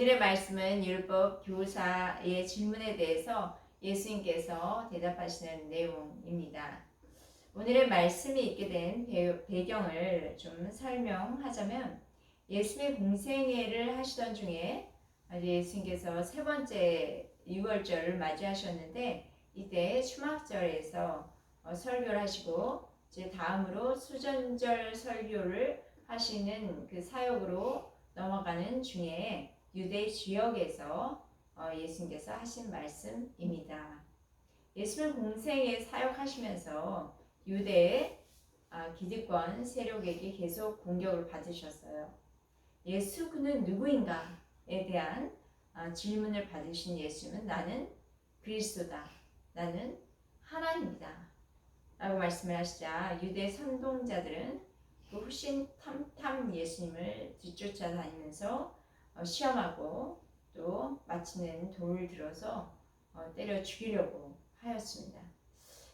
오늘의 말씀은 율법 교사의 질문에 대해서 예수님께서 대답하시는 내용입니다. 오늘의 말씀이 있게 된 배경을 좀 설명하자면 예수님의 공생애를 하시던 중에 예수님께서 세 번째 유월절을 맞이하셨는데 이때 추막절에서 설교를 하시고 이제 다음으로 수전절 설교를 하시는 그 사역으로 넘어가는 중에 유대 지역에서 예수님께서 하신 말씀입니다. 예수님 공생에 사역하시면서 유대의 기득권 세력에게 계속 공격을 받으셨어요. 예수 그는 누구인가에 대한 질문을 받으신 예수님은 나는 그리스도다. 나는 하나님이다. 라고 말씀을 하시자 유대 선동자들은 그 후신탐탐 예수님을 뒤쫓아다니면서 시험하고 또 마치는 돌을 들어서 때려 죽이려고 하였습니다.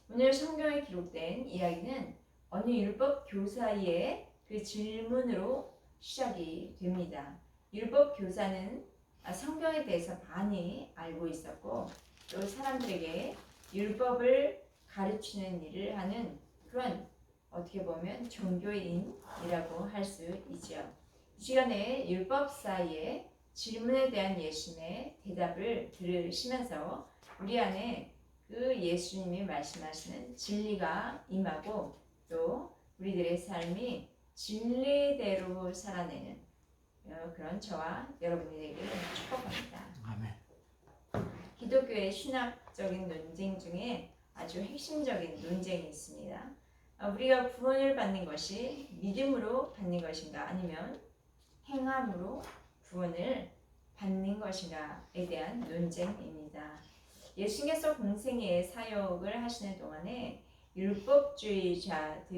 오늘 성경에 기록된 이야기는 어느 율법 교사의 그 질문으로 시작이 됩니다. 율법 교사는 성경에 대해서 많이 알고 있었고 또 사람들에게 율법을 가르치는 일을 하는 그런 어떻게 보면 종교인이라고 할 수 있죠. 이 시간에 율법사의 질문에 대한 예수님의 대답을 들으시면서 우리 안에 그 예수님이 말씀하시는 진리가 임하고 또 우리들의 삶이 진리대로 살아내는 그런 저와 여러분이 되기를 축복합니다. 아멘. 기독교의 신학적인 논쟁 중에 아주 핵심적인 논쟁이 있습니다. 우리가 구원을 받는 것이 믿음으로 받는 것인가 아니면 행함으로 구원을 받는 것인가에 대한 논쟁입니다. 예수님께서 공생애의 사역을 하시는 동안에 율법주의자들을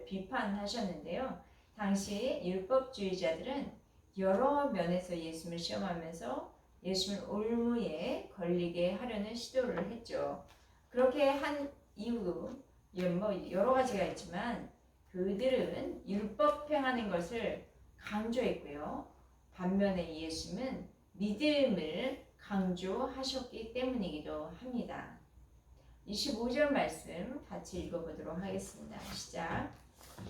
비판하셨는데요. 당시 율법주의자들은 여러 면에서 예수님을 시험하면서 예수님을 올무에 걸리게 하려는 시도를 했죠. 그렇게 한 이유 여러 가지가 있지만 그들은 율법 행하는 것을 강조했고요. 반면에 예수님은 믿음을 강조하셨기 때문이기도 합니다. 25절 말씀 같이 읽어보도록 하겠습니다. 시작.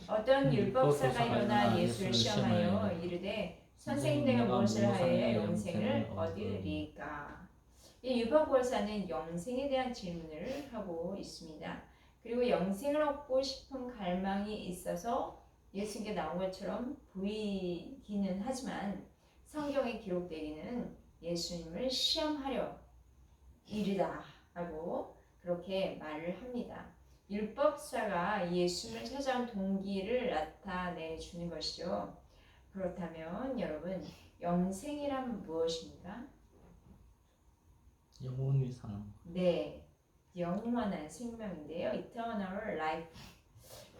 어떤 율법사가 일어나 예수를 시험하여 이르되 선생님 내가 무엇을 하여야 영생을 얻으리까. 이 율법교사는 영생에 대한 질문을 하고 있습니다. 그리고 영생을 얻고 싶은 갈망이 있어서 예수님께 나온 것처럼 보이기는 하지만 성경에 기록되기는 예수님을 시험하려 이르다 라고 그렇게 말을 합니다. 율법사가 예수님을 찾아온 동기를 나타내 주는 것이죠. 그렇다면 여러분 영생이란 무엇입니까? 영원히 사는. 네, 영원한 생명인데요. Eternal life.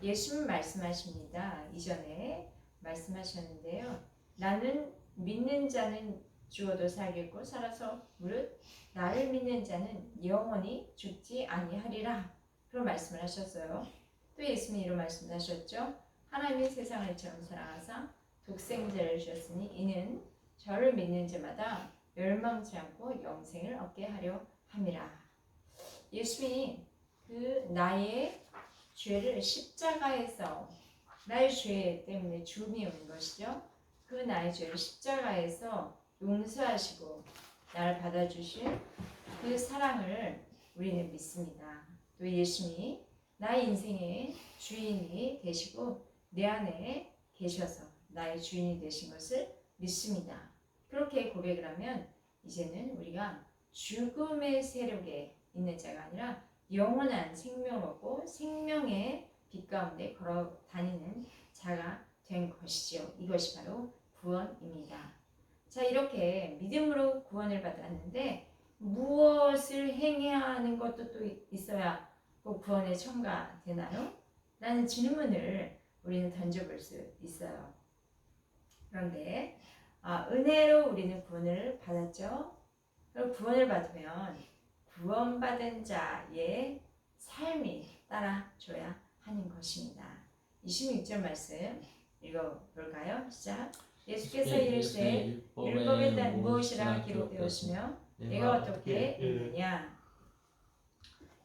예수님 말씀하십니다. 이전에 말씀하셨는데요. 나는 믿는 자는 죽어도 살겠고 살아서 무릇 나를 믿는 자는 영원히 죽지 아니하리라. 그런 말씀을 하셨어요. 또 예수님이 이런 말씀을 하셨죠. 하나님이 세상을 이처럼 사랑하사 독생자를 주셨으니 이는 저를 믿는 자마다 멸망치 않고 영생을 얻게 하려 함이라. 예수님이 그 나의 죄를 십자가에서 나의 죄 때문에 죽음이 온 것이죠. 그 나의 죄를 십자가에서 용서하시고 나를 받아주신 그 사랑을 우리는 믿습니다. 또 예수님이 나의 인생의 주인이 되시고 내 안에 계셔서 나의 주인이 되신 것을 믿습니다. 그렇게 고백을 하면 이제는 우리가 죽음의 세력에 있는 자가 아니라 영원한 생명을 얻고 생명의 빛 가운데 걸어 다니는 자가 된 것이죠. 이것이 바로 구원입니다. 자, 이렇게 믿음으로 구원을 받았는데 무엇을 행해야 하는 것도 또 있어야 그 구원에 첨가되나요? 라는 질문을 우리는 던져볼 수 있어요. 그런데 은혜로 우리는 구원을 받았죠. 그럼 구원을 받으면 구원받은 자의 삶이 따라줘야 하는 것입니다. 26절 말씀 읽어볼까요? 시작. 예수께서 이르시되 율법에 대한 무엇이라 기록되었으며 내가 어떻게 읽느냐.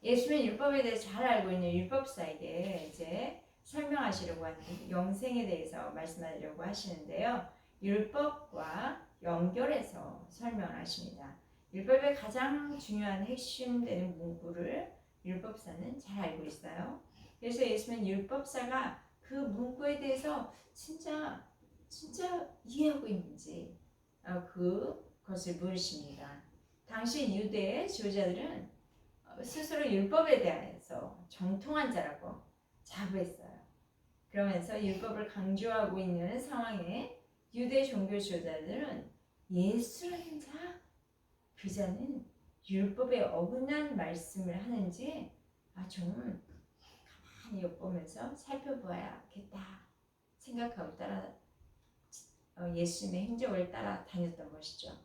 예수는 율법에 대해 잘 알고 있는 율법사에게 이제 설명하시려고 하는 영생에 대해서 말씀하려고 하시는데요. 율법과 연결해서 설명을 하십니다. 율법의 가장 중요한 핵심되는 문구를 율법사는 잘 알고 있어요. 그래서 예수는 율법사가 그 문구에 대해서 진짜 이해하고 있는지 그것을 물으십니다. 당시 유대 지도자들은 스스로 율법에 대해서 정통한 자라고 자부했어요. 그러면서 율법을 강조하고 있는 상황에 유대 종교 지도자들은 예수라는 자, 그 자는 율법에 어긋난 말씀을 하는지 좀 가만히 엿보면서 살펴보아야겠다 생각하고 예수님의 행적을 따라 다녔던 것이죠.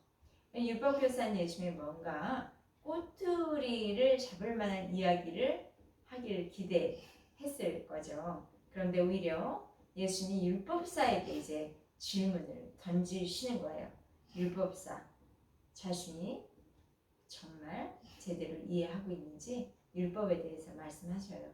율법교사는 예수님이 뭔가 꼬투리를 잡을 만한 이야기를 하기를 기대했을 거죠. 그런데 오히려 예수님이 율법사에게 이제 질문을 던지시는 거예요. 율법사 자신이 정말 제대로 이해하고 있는지 율법에 대해서 말씀하셔요.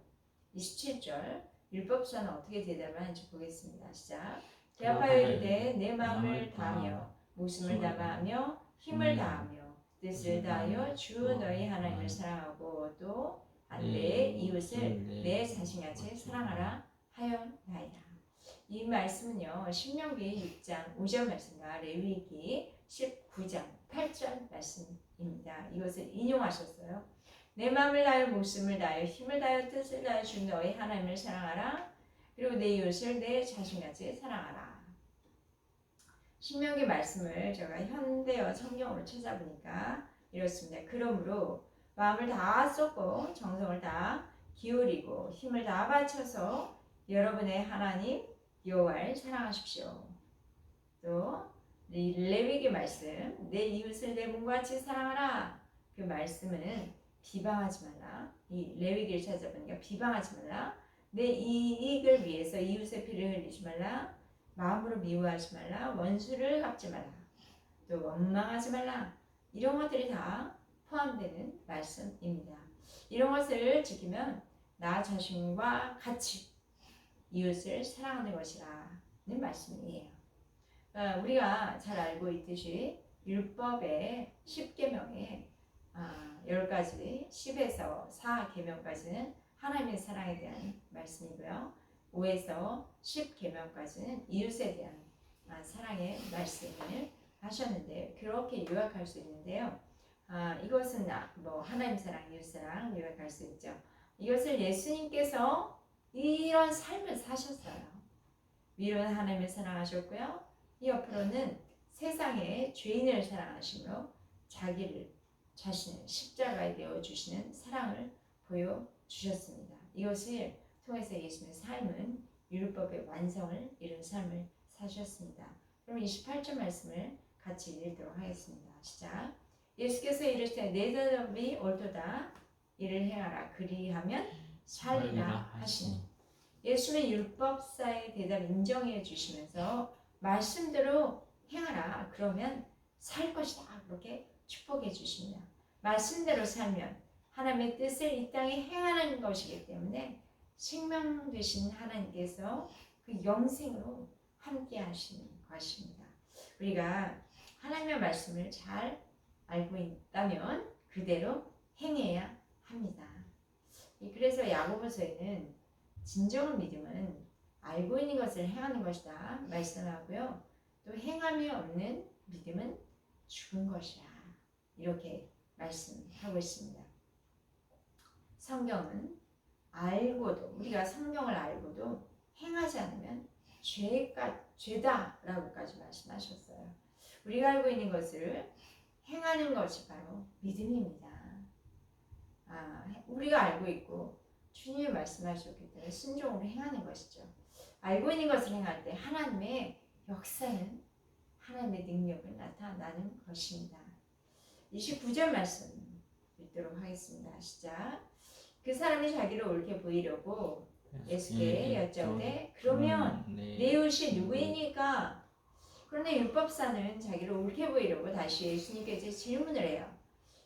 27절 율법사는 어떻게 대답을 하는지 보겠습니다. 시작. 대답하여 이르되 내 마음을 다하며 목숨을 다하며 힘을 다하며 뜻을 다하여 주 너희 하나님을 사랑하고 또 내 이웃을 내 자신같이 사랑하라 하였나이다. 이 말씀은요 신명기 6장 5절 말씀과 레위기 19장 8절 말씀입니다. 이것을 인용하셨어요. 내 마음을 다하여 목숨을 다하여 힘을 다하여 뜻을 다하여 주 너희 하나님을 사랑하라. 그리고 내 이웃을 내 자신같이 사랑하라. 신명기 말씀을 제가 현대어 성경으로 찾아보니까 이렇습니다. 그러므로 마음을 다 쏟고 정성을 다 기울이고 힘을 다 바쳐서 여러분의 하나님 여호와를 사랑하십시오. 또 레위기 말씀 내 이웃을 내 몸과 같이 사랑하라. 그 말씀은 비방하지 말라. 이 레위기를 찾아보니까 비방하지 말라. 내 이익을 위해서 이웃의 피를 흘리지 말라. 마음으로 미워하지 말라. 원수를 갚지 말라. 또 원망하지 말라. 이런 것들이 다 포함되는 말씀입니다. 이런 것을 지키면 나 자신과 같이 이웃을 사랑하는 것이라는 말씀이에요. 우리가 잘 알고 있듯이 율법의 10계명에 10가지 10에서 4계명까지는 하나님의 사랑에 대한 말씀이고요. 5에서 10계명까지는 이웃에 대한 사랑의 말씀을 하셨는데 그렇게 요약할 수 있는데요. 이것은 하나님 사랑, 이웃 사랑 요약할 수 있죠. 이것을 예수님께서 이런 삶을 사셨어요. 위로는 하나님을 사랑하셨고요. 이 옆으로는 세상의 죄인을 사랑하시며 자신을 십자가에 내어주시는 사랑을 보여주셨습니다. 이것을 통해서 예수님의 삶은 율법의 완성을 이룬 삶을 사셨습니다. 그럼 28절 말씀을 같이 읽도록 하겠습니다. 시작. 예수께서 이르시되 내 대답이 옳도다. 이를 행하라. 그리하면 살리라 하시니. 예수는 율법사의 대답 인정해 주시면서 말씀대로 행하라. 그러면 살 것이다. 그렇게 축복해 주십니다. 말씀대로 살면 하나님의 뜻을 이 땅에 행하는 것이기 때문에 생명 되신 하나님께서 그 영생으로 함께 하시는 것입니다. 우리가 하나님의 말씀을 잘 알고 있다면 그대로 행해야 합니다. 그래서 야고보서에는 진정한 믿음은 알고 있는 것을 행하는 것이다 말씀하고요. 또 행함이 없는 믿음은 죽은 것이야. 이렇게 말씀하고 있습니다. 성경은 알고도 우리가 성경을 알고도 행하지 않으면 죄다라고까지 말씀하셨어요. 우리가 알고 있는 것을 행하는 것이 바로 믿음입니다. 우리가 알고 있고 주님이 말씀하셨기 때문에 순종으로 행하는 것이죠. 알고 있는 것을 행할 때 하나님의 역사는 하나님의 능력을 나타나는 것입니다. 29절 말씀 읽도록 하겠습니다. 시작. 그 사람이 자기를 옳게 보이려고 예수께 여쭤오되 그러면 내 이웃이 누구이니까? 그런데 율법사는 자기를 옳게 보이려고 다시 예수님께 이제 질문을 해요.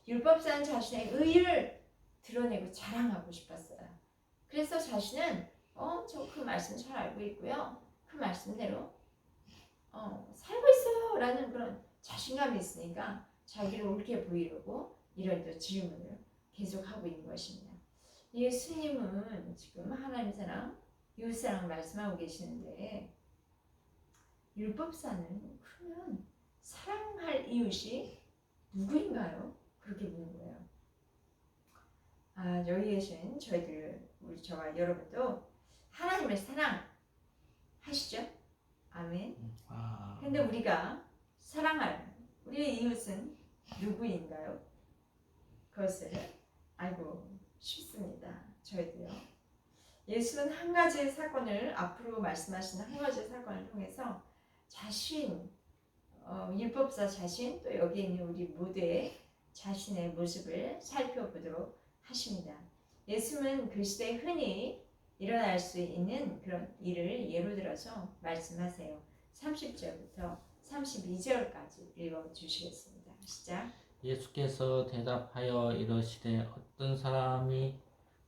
율법사는 자신의 의를 드러내고 자랑하고 싶었어요. 그래서 자신은 저 그 말씀 잘 알고 있고요. 그 말씀대로 살고 있어요 라는 그런 자신감이 있으니까 자기를 옳게 보이려고 이런 또 질문을 계속하고 있는 것입니다. 예수님은 지금 하나님 사랑, 이웃 사랑 말씀하고 계시는데 율법사는 그러면 사랑할 이웃이 누구인가요? 그렇게 묻는 거예요. 여기 계신 저희들, 저와 여러분도 하나님을 사랑하시죠? 아멘. 근데 우리가 사랑할 우리의 이웃은 누구인가요? 그것을 알고 싶습니다. 저희도요. 예수는 한 가지 사건을 앞으로 말씀하시는 한 가지 사건을 통해서 율법사 자신 또 여기 있는 우리 모두의 자신의 모습을 살펴보도록 하십니다. 예수는 그 시대에 흔히 일어날 수 있는 그런 일을 예로 들어서 말씀하세요. 30절부터 32절까지 읽어주시겠습니다. 시작. 예수께서 대답하여 이르시되 어떤 사람이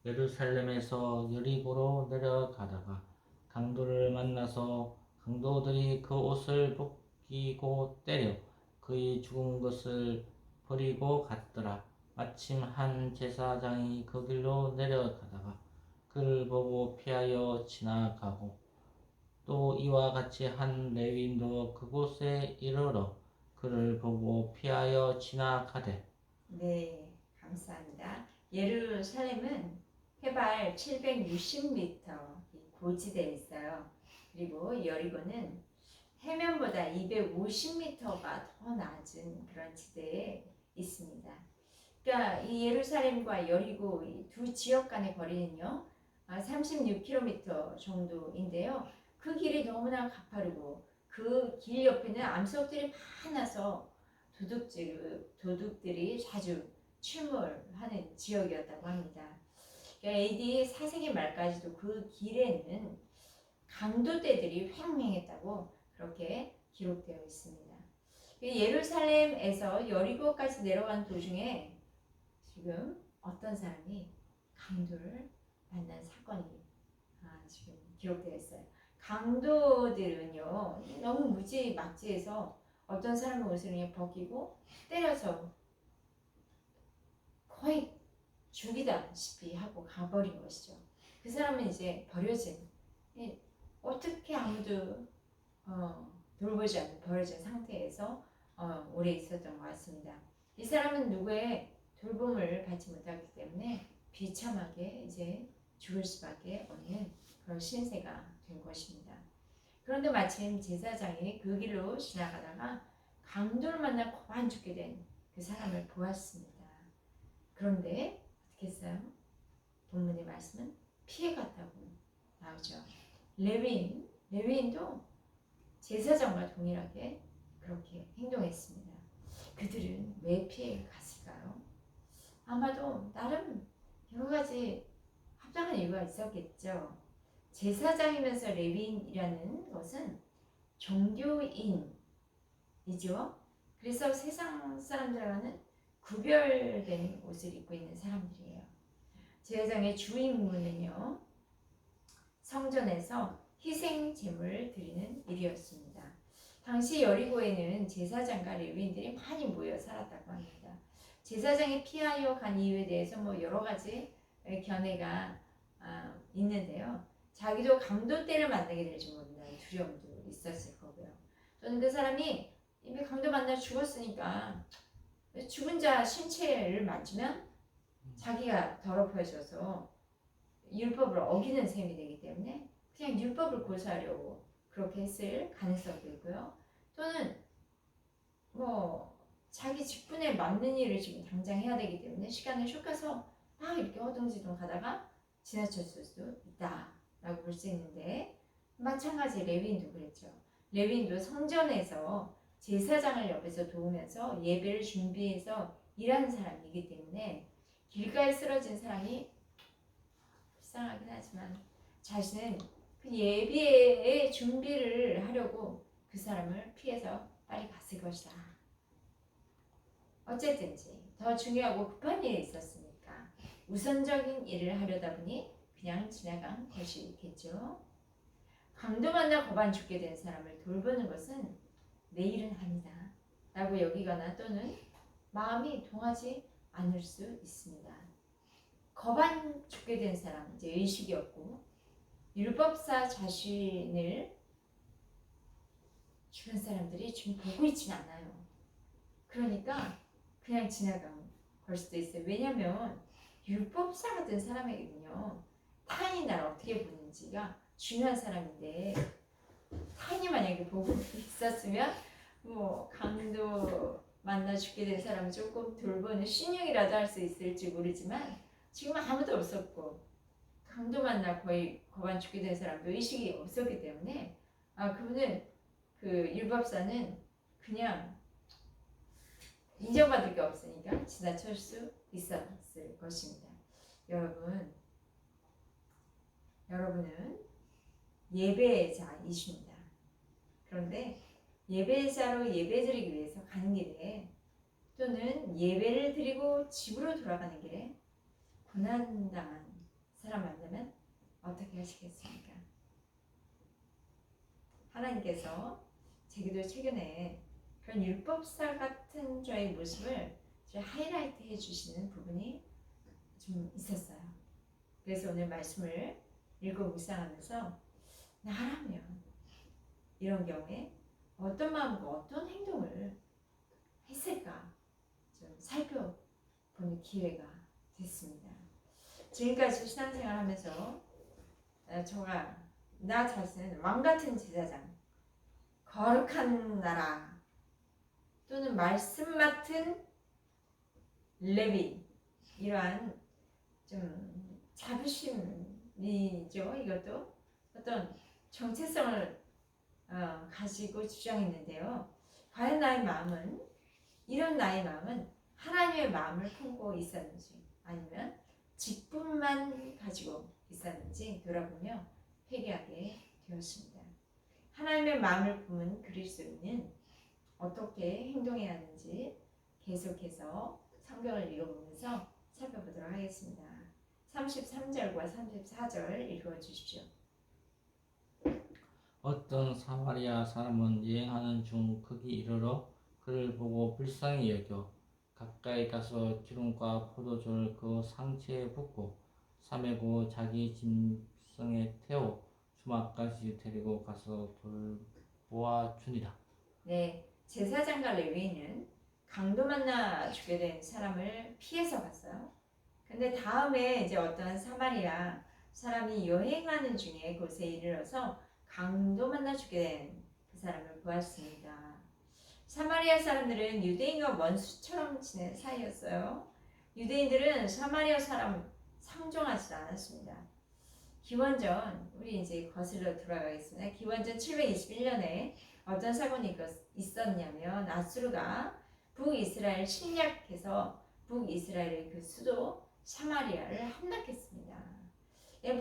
예루살렘에서 여리고로 내려가다가 강도를 만나서 강도들이 그 옷을 벗기고 때려 그의 죽은 것을 버리고 갔더라. 마침 한 제사장이 그 길로 내려가다가 그를 보고 피하여 지나가고 또 이와 같이 한 레위인도 그곳에 이르러 그를 보고 피하여 지나가되. 네, 감사합니다. 예루살렘은 해발 760m 고지대에 있어요. 그리고 여리고는 해면보다 250m가 더 낮은 그런 지대에 있습니다. 그러니까 이 예루살렘과 여리고 이 두 지역 간의 거리는요 36km 정도인데요. 그 길이 너무나 가파르고 그 길 옆에는 암석들이 많아서 도둑들이 자주 출몰하는 지역이었다고 합니다. 그러니까 AD 4세기 말까지도 그 길에는 강도떼들이 횡행했다고 그렇게 기록되어 있습니다. 예루살렘에서 여리고까지 내려간 도중에 지금 어떤 사람이 강도를 만난 사건이 지금 기록되어 있어요. 강도들은요 너무 무지막지해서 어떤 사람의 옷을 그냥 벗기고 때려서 거의 죽이다시피 하고 가버린 것이죠. 그 사람은 이제 버려진, 어떻게 아무도 돌보지 않는 버려진 상태에서 오래 있었던 것 같습니다. 이 사람은 누구의 돌봄을 받지 못하기 때문에 비참하게 이제 죽을 수밖에 없는 그런 신세가 된 것입니다. 그런데 마침 제사장이 그 길로 지나가다가 강도를 만나 고만 죽게 된 그 사람을 보았습니다. 그런데 어떻게 했어요? 본문의 말씀은 피해갔다고 나오죠. 레위인도 제사장과 동일하게 그렇게 행동했습니다. 그들은 왜 피해갔을까요? 아마도 나름 여러 가지 합당한 이유가 있었겠죠. 제사장이면서 레위인이라는 것은 종교인이죠. 그래서 세상 사람들과는 구별된 옷을 입고 있는 사람들이에요. 제사장의 주 임무는요, 성전에서 희생 제물을 드리는 일이었습니다. 당시 여리고에는 제사장과 레위인들이 많이 모여 살았다고 합니다. 제사장이 피하여 간 이유에 대해서 여러 가지 견해가 있는데요. 자기도 강도떼를 만나게 될지 모른다는 두려움도 있었을 거고요. 또는 그 사람이 이미 강도 만나 죽었으니까 죽은 자 신체를 만지면 자기가 더럽혀져서 율법을 어기는 셈이 되기 때문에 그냥 율법을 고수하려고 그렇게 했을 가능성도 있고요. 또는 자기 직분에 맞는 일을 지금 당장 해야 되기 때문에 시간을 쫓겨서 막 이렇게 허둥지둥 가다가 지나쳤을 수도 있다라고 볼 수 있는데, 마찬가지 레위인도 그랬죠. 레위인도 성전에서 제사장을 옆에서 도우면서 예배를 준비해서 일하는 사람이기 때문에 길가에 쓰러진 사람이 불쌍하긴 하지만 자신은 그 예배의 준비를 하려고 그 사람을 피해서 빨리 갔을 것이다. 어쨌든지 더 중요하고 급한 일이 있었으니까 우선적인 일을 하려다 보니 그냥 지나간 것이겠죠. 강도 만나 거반 죽게 된 사람을 돌보는 것은 내 일은 아니다 라고 여기거나 또는 마음이 동하지 않을 수 있습니다. 거반 죽게 된 사람, 이제 의식이 없고 율법사 자신을 주변 사람들이 지금 보고 있진 않아요. 그러니까 그냥 지나간 걸 수도 있어요. 왜냐하면 율법사 같은 사람에게는요, 타인이 나를 어떻게 보는지가 중요한 사람인데, 타인이 만약에 보고 있었으면 뭐 강도 만나 죽게 된 사람을 조금 돌보는 신용이라도 할 수 있을지 모르지만 지금 아무도 없었고 강도 만나 거의 거반 죽게 된 사람도 의식이 없었기 때문에 그분은 그 율법사는 그냥 인정받을 게 없으니까 지나칠 수 있었을 것입니다. 여러분은 예배자이십니다. 그런데 예배자로 예배드리기 위해서 가는 길에 또는 예배를 드리고 집으로 돌아가는 길에 고난당한 사람 만나면 어떻게 하시겠습니까? 하나님께서 제게도 최근에 그런 율법사 같은 저의 모습을 하이라이트 해주시는 부분이 좀 있었어요. 그래서 오늘 말씀을 읽고 묵상하면서 나라면 이런 경우에 어떤 마음과 어떤 행동을 했을까 좀 살펴보는 기회가 됐습니다. 지금까지 신앙생활 하면서 나 자신은 왕같은 제사장, 거룩한 나라 또는 말씀 맡은 레위, 이러한 좀 자부심이죠. 이것도 어떤 정체성을 가지고 주장했는데요. 과연 이런 나의 마음은 하나님의 마음을 품고 있었는지 아니면 직분만 가지고 있었는지 돌아보며 회개하게 되었습니다. 하나님의 마음을 품은 그리스도인은 어떻게 행동해야 하는지 계속해서 성경을 읽어보면서 살펴보도록 하겠습니다. 33절과 34절 읽어주십시오. 어떤 사마리아 사람은 여행하는 중 거기 이르러 그를 보고 불쌍히 여겨 가까이 가서 기름과 포도주를 그 상체에 붓고 싸매고 자기 짐승에 태워 주막까지 데리고 가서 돌보아 주니라. 네, 제사장과 레위인은 강도 만나 죽게 된 사람을 피해서 갔어요. 근데 다음에 이제 어떤 사마리아 사람이 여행하는 중에 곳에 이르러서 강도 만나 죽게 된 그 사람을 보았습니다. 사마리아 사람들은 유대인과 원수처럼 지낸 사이였어요. 유대인들은 사마리아 사람 상종하지 않았습니다. 기원전, 우리 이제 거슬러 돌아가겠습니다. 기원전 721년에 어떤 사건이 있었냐면 아수르가 북이스라엘 침략해서 북이스라엘의 그 수도 사마리아를 함락했습니다.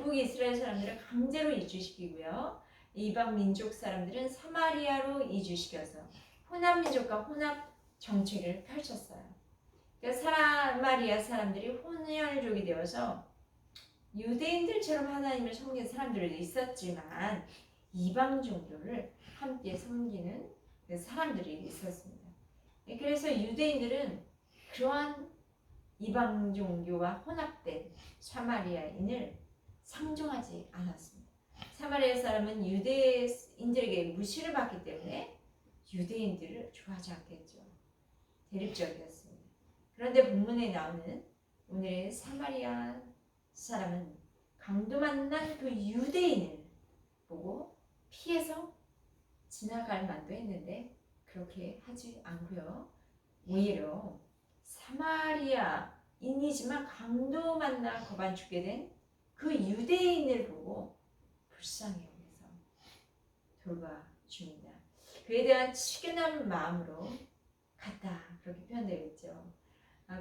북이스라엘 사람들을 강제로 이주시키고요. 이방 민족 사람들은 사마리아로 이주시켜서 혼합민족과 혼합 정책을 펼쳤어요. 그러니까 사마리아 사람들이 혼혈족이 되어서 유대인들처럼 하나님을 섬기는 사람들도 있었지만 이방 종교를 함께 섬기는 사람들이 있었습니다. 그래서 유대인들은 그러한 이방 종교와 혼합된 사마리아인을 상종하지 않았습니다. 사마리아 사람은 유대인들에게 무시를 받기 때문에 유대인들을 좋아하지 않겠죠. 대립적이었습니다. 그런데 본문에 나오는 오늘의 사마리아 사람은 강도 만난 그 유대인을 보고 피해서 지나갈 만도 했는데 그렇게 하지 않고요. 오히려 사마리아인이지만 강도 만나 거반 죽게 된 그 유대인을 보고 불쌍히 여겨서 돌봐줍니다. 그에 대한 치근한 마음으로 갔다, 그렇게 표현되어 있죠.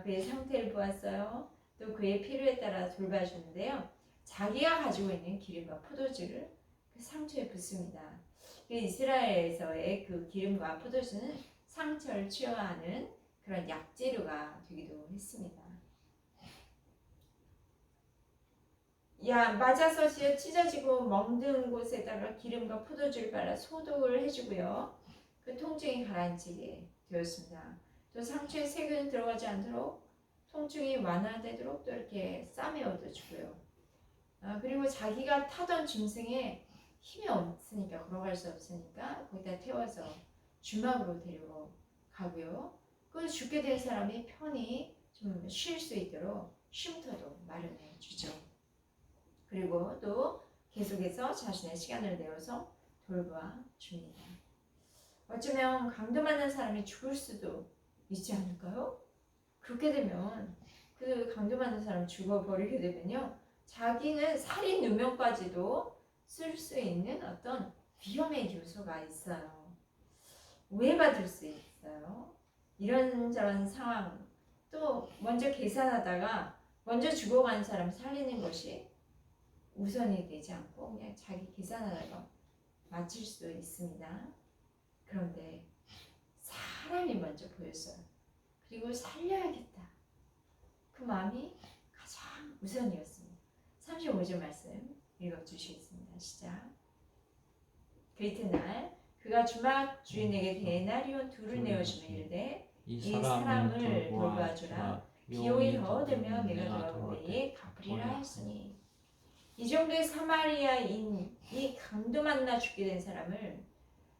그의 상태를 보았어요. 또 그의 필요에 따라 돌봐주는데요. 자기가 가지고 있는 기름과 포도주를 그 상처에 붓습니다. 그 이스라엘에서의 그 기름과 포도주는 상처를 치유하는 그런 약재료가 되기도 했습니다. 맞아서 찢어지고 멍든 곳에다가 기름과 포도주를 발라 소독을 해주고요. 그 통증이 가라앉히게 되었습니다. 또 상처에 세균이 들어가지 않도록 통증이 완화되도록 또 이렇게 쌈에 얻어주고요. 그리고 자기가 타던 짐승에 힘이 없으니까 걸어갈 수 없으니까 거기다 태워서 주막으로 데려가고요. 그 죽게 된 사람이 편히 좀 쉴 수 있도록 쉼터도 마련해 주죠. 그리고 또 계속해서 자신의 시간을 내어서 돌봐 줍니다. 어쩌면 강도 만난 사람이 죽을 수도 있지 않을까요? 그렇게 되면 그 강도 만난 사람이 죽어버리게 되면요, 자기는 살인 누명까지도 쓸 수 있는 어떤 위험의 요소가 있어요. 오해받을 수 있어요. 이런저런 상황, 또 먼저 계산하다가 먼저 죽어간 사람 살리는 것이 우선이 되지 않고 그냥 자기 계산하다가 맞출 수 있습니다. 그런데 사람이 먼저 보였어요. 그리고 살려야겠다. 그 마음이 가장 우선이었습니다. 35절 말씀 읽어주시겠습니다. 시작. 그 이튿날 그가 주막 주인에게 데나리온 둘을 내어주며 이르되 이 사람을 돌봐주라. 비용이 더 들면 내가 돌아올 때에 갚으리라 하였으니. 이 정도의 사마리아인이 강도 만나 죽게 된 사람을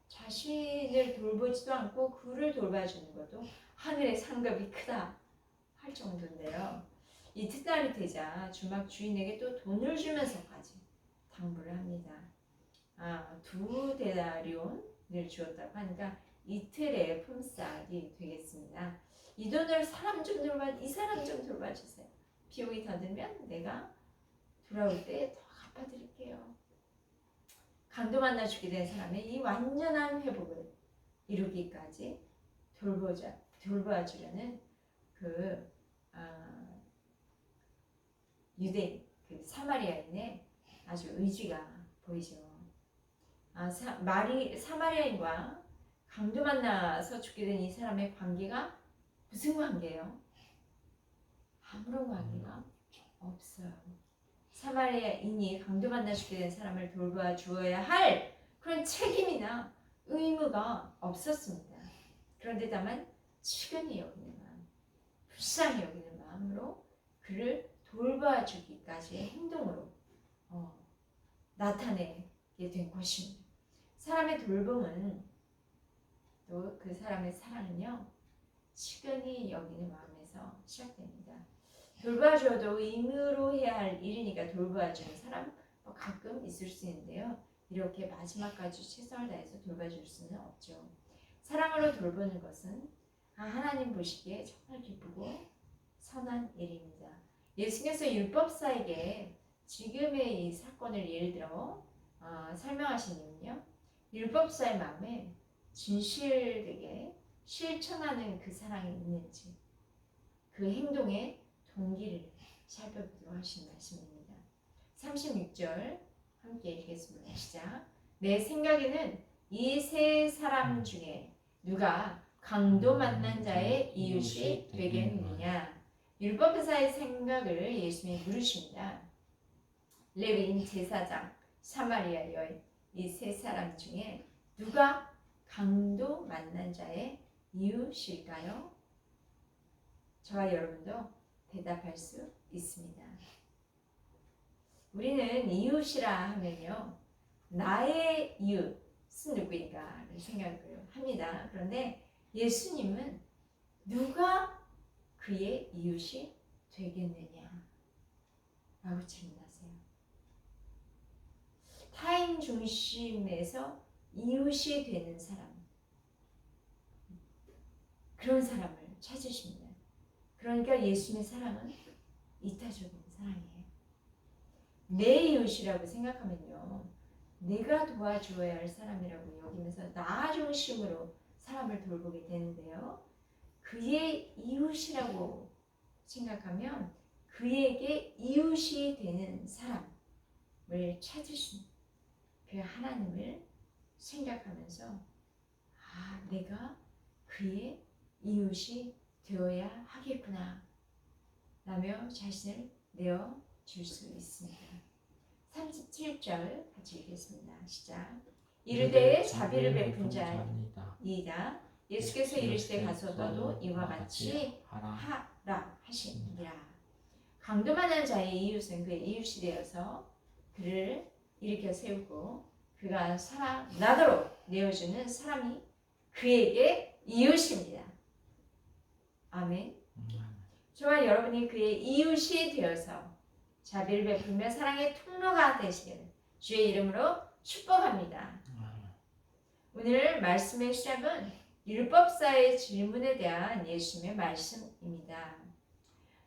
자신을 돌보지도 않고 그를 돌봐주는 것도 하늘의 상급이 크다 할 정도인데요. 이튿날이 되자 주막 주인에게 또 돈을 주면서까지 당부를 합니다. 2데나리온을 주었다고 하니까 이틀의 품삯이 되겠습니다. 이 돈을 이 사람 좀 돌봐주세요. 비용이 더 들면 내가 돌아올 때 더 갚아드릴게요. 강도 만나 죽게 된 사람의 이 완전한 회복을 이루기까지 돌봐주려는 그 유대인, 그 사마리아인의 아주 의지가 보이죠. 사마리아인과 강도 만나서 죽게 된 이 사람의 관계가 무슨 관계예요? 아무런 관계가 없어요. 사마리아인이 강도 만나 죽게 된 사람을 돌봐 주어야 할 그런 책임이나 의무가 없었습니다. 그런데 다만 측은히 여기는 마음, 불쌍히 여기는 마음으로 그를 돌봐주기까지의 행동으로 나타내게 된 것입니다. 사람의 돌봄은 또 그 사람의 사랑은요, 측은히 여기는 마음에서 시작됩니다. 돌봐줘도 의무로 해야 할 일이니까 돌봐주는 사람 가끔 있을 수 있는데요. 이렇게 마지막까지 최선을 다해서 돌봐줄 수는 없죠. 사랑으로 돌보는 것은 하나님 보시기에 정말 기쁘고 선한 일입니다. 예수님께서 율법사에게 지금의 이 사건을 예를 들어 설명하신 이유는요, 율법사의 마음에 진실되게 실천하는 그 사랑이 있는지 그 행동에 동기를 살펴보도록 하신 말씀입니다. 36절 함께 읽겠습니다. 시작. 내 생각에는 이 세 사람 중에 누가 강도 만난 자의 이웃이 되겠느냐. 율법사의 생각을 예수님이 물으십니다. 레위인 제사장, 사마리아 여인 이 세 사람 중에 누가 강도 만난 자의 이웃일까요? 저와 여러분도 대답할 수 있습니다. 우리는 이웃이라 하면요, 나의 이웃은 누구인가를 생각을 합니다. 그런데 예수님은 누가 그의 이웃이 되겠느냐 라고 질문하세요. 타인 중심에서 이웃이 되는 사람, 그런 사람을 찾으십니다. 그러니까 예수님의 사랑은 이타적인 사랑이에요. 내 이웃이라고 생각하면요, 내가 도와줘야 할 사람이라고 여기면서 나 중심으로 사람을 돌보게 되는데요, 그의 이웃이라고 생각하면 그에게 이웃이 되는 사람을 찾으신 그 하나님을 생각하면서 내가 그의 이웃이 되어야 하겠구나 라며 자신을 내어줄 수 있습니다. 37절 같이 읽겠습니다. 시작. 이르되 자비를 베푼 자이다. 예수께서 이르시되 가서 너도 이와 같이 하라 하시니라. 강도만한 자의 이웃은 그의 이웃이 되어서 그를 일으켜 세우고 그가 살아나도록 내어주는 사람이 그에게 이웃입니다. 아멘. 저와 여러분이 그의 이웃이 되어서 자비를 베풀며 사랑의 통로가 되시기를 주의 이름으로 축복합니다. 오늘 말씀의 시작은 율법사의 질문에 대한 예수님의 말씀입니다.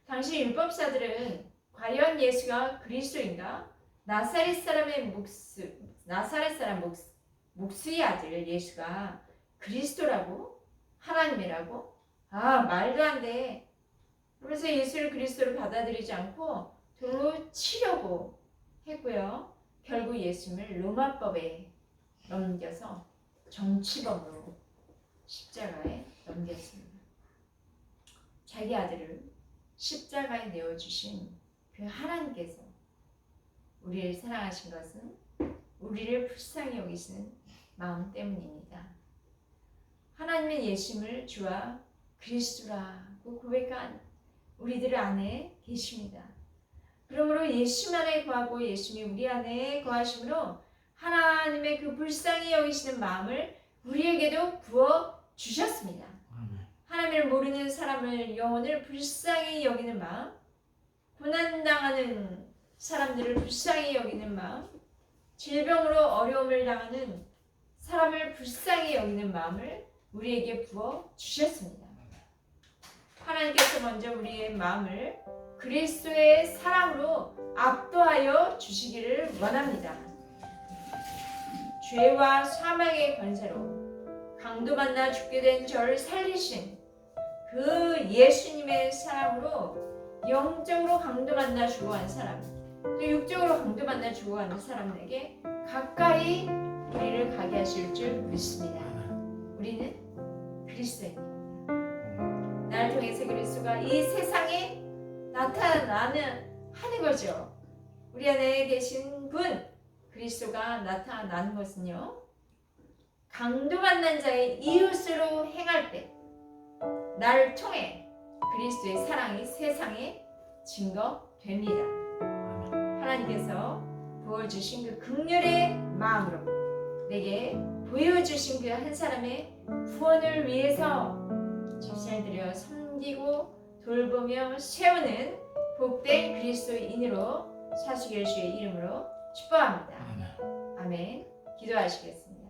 당시 율법사들은 과연 예수가 그리스도인가? 나사렛 사람 목수의 아들 예수가 그리스도라고? 하나님이라고? 말도 안 돼. 그래서 예수를 그리스도로 받아들이지 않고 돌로 치려고 했고요. 결국 예수님을 로마법에 넘겨서 정치범으로 십자가에 넘겼습니다. 자기 아들을 십자가에 내어주신 그 하나님께서 우리를 사랑하신 것은 우리를 불쌍히 여기시는 마음 때문입니다. 하나님은 예수님을 주와 그리스도라고 고백한 우리들 안에 계십니다. 그러므로 예수 안에 거하고 예수님이 우리 안에 거하심으로 하나님의 그 불쌍히 여기시는 마음을 우리에게도 부어 주셨습니다. 하나님을 모르는 사람을 영혼을 불쌍히 여기는 마음, 고난당하는 사람들을 불쌍히 여기는 마음, 질병으로 어려움을 당하는 사람을 불쌍히 여기는 마음을 우리에게 부어 주셨습니다. 하나님께서 먼저 우리의 마음을 그리스도의 사랑으로 압도하여 주시기를 원합니다. 죄와 사망의 권세로 강도 만나 죽게 된 저를 살리신 그 예수님의 사랑으로 영적으로 강도 만나 죽어간 사람, 또 육적으로 강도 만나 죽어가는 사람에게 가까이 우리를 가게 하실 줄 믿습니다. 우리는 그리스도입니다. 나를 통해서 그리스도가 이 세상에 나타나는 거죠. 우리 안에 계신 분 그리스도가 나타나는 것은요, 강도 만난 자의 이웃으로 행할 때 나를 통해 그리스도의 사랑이 세상에 증거됩니다. 하나님께서 부어주신 그 긍휼의 마음으로 내게 보여주신 그 한 사람의 구원을 위해서 집사를 드려 섬기고 돌보며 세우는 복된 그리스도인으로 사시길 주의 이름으로 축복합니다. 아멘. 기도하시겠습니다.